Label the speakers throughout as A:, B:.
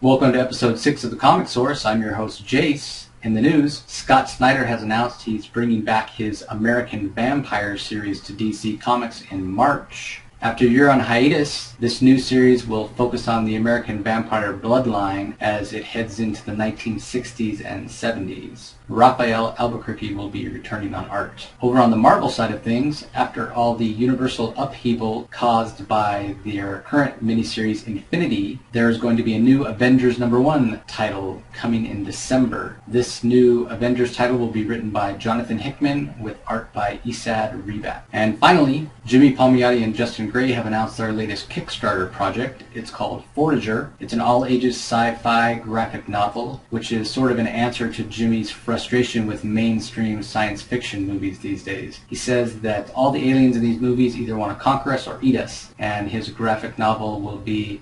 A: Welcome to episode 6 of the Comic Source. I'm your host, Jace. In the news, Scott Snyder has announced he's bringing back his American Vampire series to DC Comics in March. After a year on hiatus, this new series will focus on the American vampire bloodline as it heads into the 1960s and 70s. Raphael Albuquerque will be returning on art. Over on the Marvel side of things, after all the universal upheaval caused by their current miniseries Infinity, there is going to be a new Avengers #1 title coming in December. This new Avengers title will be written by Jonathan Hickman with art by Esad Ribat. And finally, Jimmy Palmiotti and Justin Gray have announced their latest Kickstarter project. It's called Forager. It's an all-ages sci-fi graphic novel, which is sort of an answer to Jimmy's frustration with mainstream science fiction movies these days. He says that all the aliens in these movies either want to conquer us or eat us, and his graphic novel will be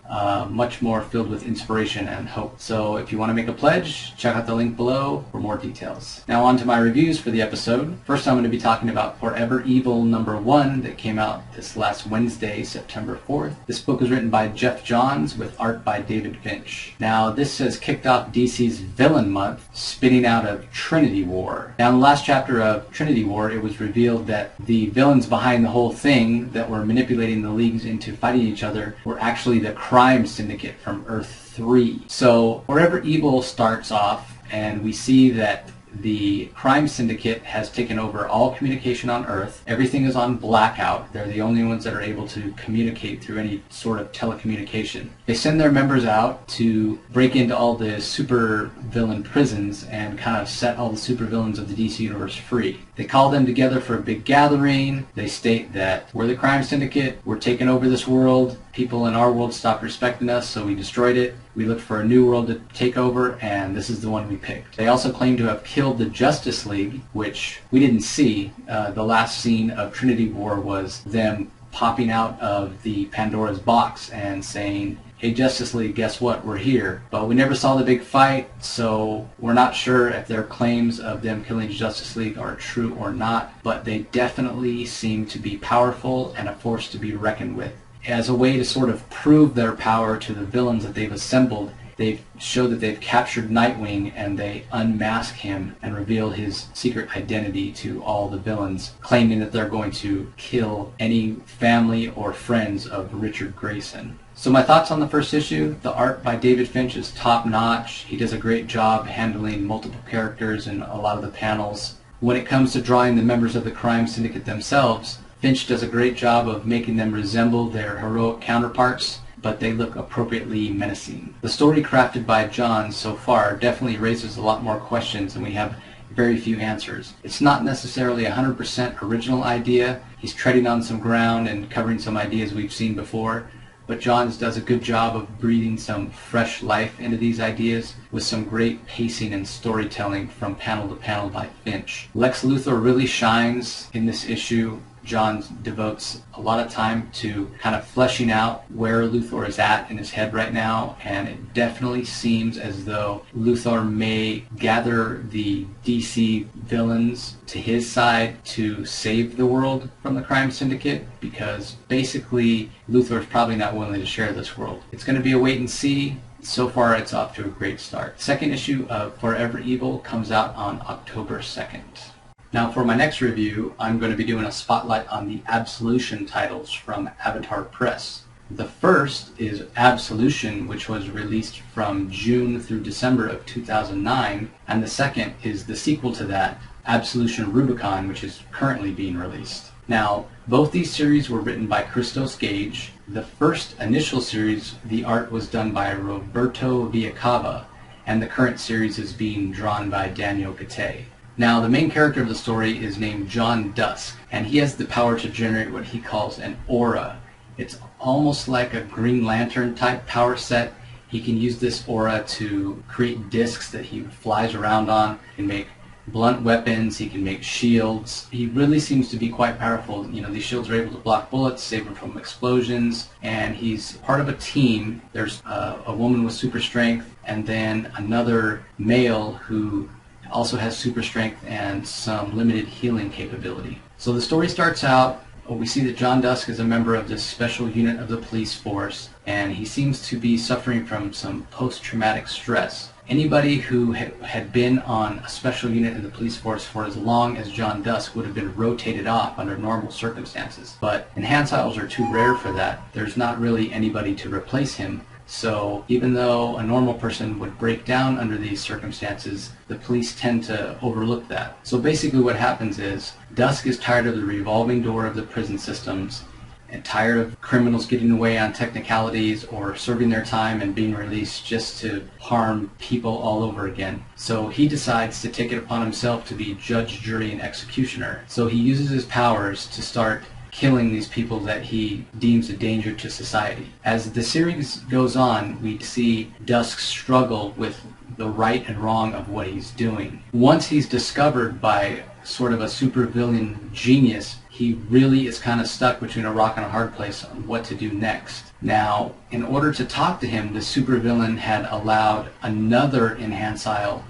A: much more filled with inspiration and hope. So if you want to make a pledge, check out the link below for more details. Now on to my reviews for the episode. First I'm going to be talking about Forever Evil #1 that came out this last Wednesday, September 4th. This book is written by Jeff Johns with art by David Finch. Now this has kicked off DC's Villain Month, spinning out of Trinity War. Now in the last chapter of Trinity War, it was revealed that the villains behind the whole thing that were manipulating the leagues into fighting each other were actually the crime syndicate from Earth 3. So Forever Evil starts off and we see that the crime syndicate has taken over all communication on Earth. Everything is on blackout. They're the only ones that are able to communicate through any sort of telecommunication. They send their members out to break into all the super villain prisons and kind of set all the super villains of the DC universe free. They call them together for a big gathering. They state that we're the crime syndicate, we're taking over this world, people in our world stopped respecting us, so we destroyed it. We looked for a new world to take over, and this is the one we picked. They also claim to have killed the Justice League, which we didn't see. The last scene of Trinity War was them popping out of the Pandora's box and saying, "Hey Justice League, guess what? We're here." But we never saw the big fight, so we're not sure if their claims of them killing Justice League are true or not, but they definitely seem to be powerful and a force to be reckoned with. As a way to sort of prove their power to the villains that they've assembled, they've showed that they've captured Nightwing and they unmask him and reveal his secret identity to all the villains, claiming that they're going to kill any family or friends of Richard Grayson. So my thoughts on the first issue: the art by David Finch is top-notch. He does a great job handling multiple characters in a lot of the panels. When it comes to drawing the members of the crime syndicate themselves, Finch does a great job of making them resemble their heroic counterparts, but they look appropriately menacing. The story crafted by John so far definitely raises a lot more questions, and we have very few answers. It's not necessarily a 100% original idea. He's treading on some ground and covering some ideas we've seen before, but Johns does a good job of breathing some fresh life into these ideas with some great pacing and storytelling from panel to panel by Finch. Lex Luthor really shines in this issue. Johns devotes a lot of time to kind of fleshing out where Luthor is at in his head right now, and it definitely seems as though Luthor may gather the DC villains to his side to save the world from the crime syndicate, because basically Luthor is probably not willing to share this world. It's going to be a wait and see. So far it's off to a great start. Second issue of Forever Evil comes out on October 2nd. Now for my next review, I'm going to be doing a spotlight on the Absolution titles from Avatar Press. The first is Absolution, which was released from June through December of 2009, and the second is the sequel to that, Absolution Rubicon, which is currently being released. Now, both these series were written by Christos Gage. The first initial series, the art was done by Roberto Villacava, and the current series is being drawn by Daniel Gattei. Now, the main character of the story is named John Dusk, and he has the power to generate what he calls an aura. It's almost like a Green Lantern type power set. He can use this aura to create discs that he flies around on. He can make blunt weapons, he can make shields. He really seems to be quite powerful. You know, these shields are able to block bullets, save him from explosions, and he's part of a team. There's a woman with super strength, and then another male who also has super strength and some limited healing capability. So the story starts out We see that John Dusk is a member of this special unit of the police force, and he seems to be suffering from some post-traumatic stress. Anybody who had been on a special unit in the police force for as long as John Dusk would have been rotated off under normal circumstances. But enhanciles are too rare for that. There's not really anybody to replace him. So even though a normal person would break down under these circumstances, the police tend to overlook that. So basically what happens is Dusk is tired of the revolving door of the prison systems and tired of criminals getting away on technicalities or serving their time and being released just to harm people all over again. So he decides to take it upon himself to be judge, jury, and executioner. So he uses his powers to start killing these people that he deems a danger to society. As the series goes on, we see Dusk struggle with the right and wrong of what he's doing. Once he's discovered by sort of a supervillain genius, he really is kind of stuck between a rock and a hard place on what to do next. Now, in order to talk to him, the supervillain had allowed another enhancile,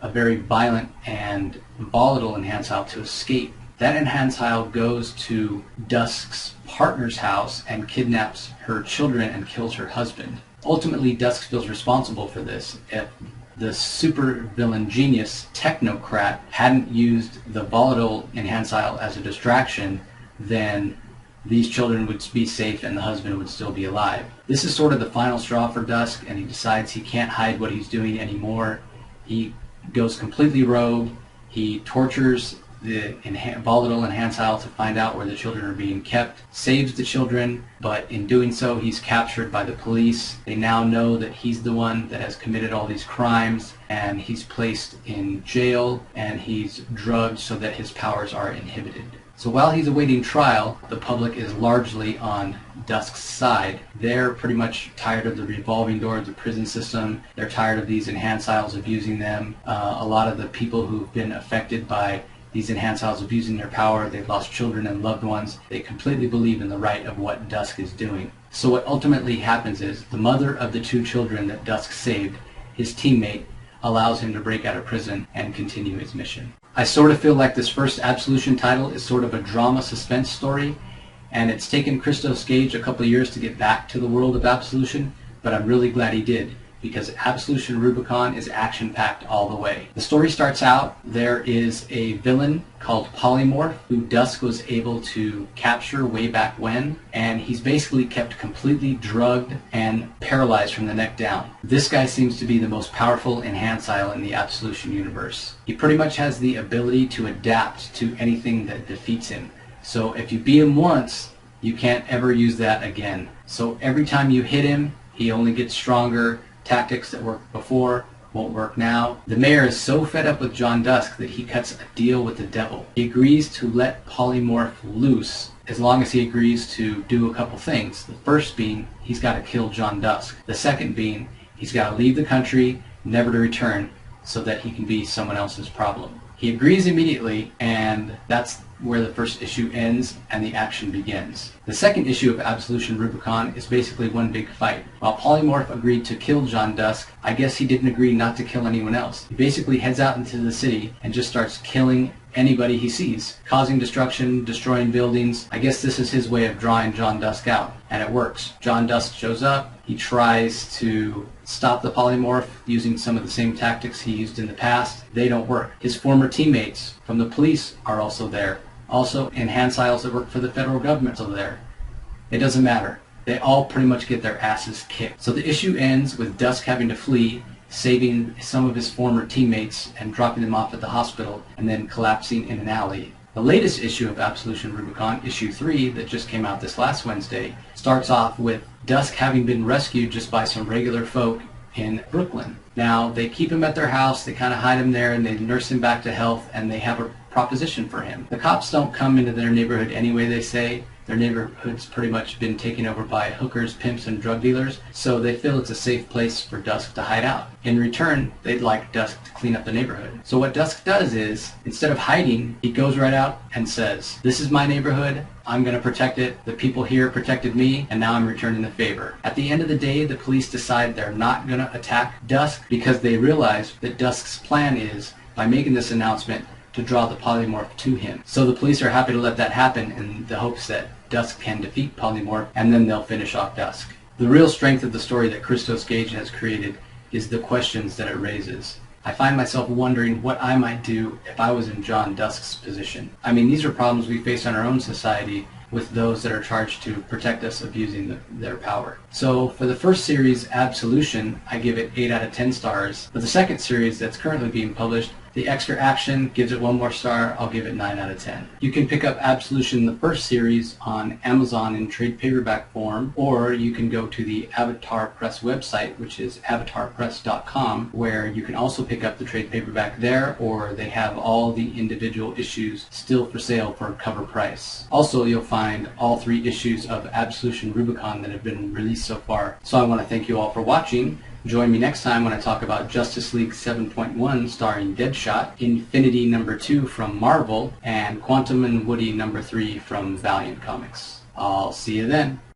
A: a very violent and volatile enhancile, to escape. That enhancile goes to Dusk's partner's house and kidnaps her children and kills her husband. Ultimately, Dusk feels responsible for this. If the supervillain genius technocrat hadn't used the volatile enhancile as a distraction, then these children would be safe and the husband would still be alive. This is sort of the final straw for Dusk, and he decides he can't hide what he's doing anymore. He goes completely rogue. He tortures the volatile enhancile to find out where the children are being kept, saves the children, but in doing so he's captured by the police. They now know that he's the one that has committed all these crimes, and he's placed in jail and he's drugged so that his powers are inhibited. So while he's awaiting trial, the public is largely on Dusk's side. They're pretty much tired of the revolving door of the prison system. They're tired of these enhanciles abusing them. A lot of the people who've been affected by these enhanciles abusing their power, they've lost children and loved ones. They completely believe in the right of what Dusk is doing. So what ultimately happens is the mother of the two children that Dusk saved, his teammate, allows him to break out of prison and continue his mission. I sort of feel like this first Absolution title is sort of a drama suspense story, and it's taken Christos Gage a couple of years to get back to the world of Absolution, but I'm really glad he did, because Absolution Rubicon is action-packed all the way. The story starts out, there is a villain called Polymorph who Dusk was able to capture way back when, and he's basically kept completely drugged and paralyzed from the neck down. This guy seems to be the most powerful enhancile in the Absolution universe. He pretty much has the ability to adapt to anything that defeats him. So if you beat him once, you can't ever use that again. So every time you hit him, he only gets stronger. Tactics that worked before won't work now. The mayor is so fed up with John Dusk that he cuts a deal with the devil. He agrees to let Polymorph loose as long as he agrees to do a couple things. The first being, he's got to kill John Dusk. The second being, he's got to leave the country, never to return, so that he can be someone else's problem. He agrees immediately, and that's where the first issue ends and the action begins. The second issue of Absolution Rubicon is basically one big fight. While Polymorph agreed to kill John Dusk, I guess he didn't agree not to kill anyone else. He basically heads out into the city and just starts killing anybody he sees, causing destruction, destroying buildings. I guess this is his way of drawing John Dusk out, and it works. John Dusk shows up. He tries to stop the Polymorph using some of the same tactics he used in the past. They don't work. His former teammates from the police are also there. Also, enhanciles that work for the federal government are there. It doesn't matter. They all pretty much get their asses kicked. So the issue ends with Dusk having to flee, saving some of his former teammates and dropping them off at the hospital, and then collapsing in an alley. The latest issue of Absolution Rubicon, issue 3, that just came out this last Wednesday, starts off with Dusk having been rescued just by some regular folk in Brooklyn. Now, they keep him at their house, they kind of hide him there, and they nurse him back to health, and they have a proposition for him. The cops don't come into their neighborhood anyway, they say. Their neighborhood's pretty much been taken over by hookers, pimps, and drug dealers, so they feel it's a safe place for Dusk to hide out. In return, they'd like Dusk to clean up the neighborhood. So what Dusk does is, instead of hiding, he goes right out and says, "This is my neighborhood, I'm going to protect it, the people here protected me, and now I'm returning the favor." At the end of the day, the police decide they're not going to attack Dusk because they realize that Dusk's plan is, by making this announcement, to draw the polymorph to him. So the police are happy to let that happen in the hopes that Dusk can defeat Polymorph, and then they'll finish off Dusk. The real strength of the story that Christos Gage has created is the questions that it raises. I find myself wondering what I might do if I was in John Dusk's position. I mean, these are problems we face in our own society with those that are charged to protect us abusing their power. So for the first series, Absolution, I give it 8 out of 10 stars. For the second series that's currently being published, The Extra Action, gives it 1 more star. I'll give it 9 out of 10. You can pick up Absolution, the first series, on Amazon in trade paperback form, or you can go to the Avatar Press website, which is avatarpress.com, where you can also pick up the trade paperback there, or they have all the individual issues still for sale for cover price. Also, you'll find all 3 issues of Absolution Rubicon that have been released so far. So I want to thank you all for watching. Join me next time when I talk about Justice League 7.1 starring Deadshot, Infinity #2 from Marvel, and Quantum and Woody #3 from Valiant Comics. I'll see you then.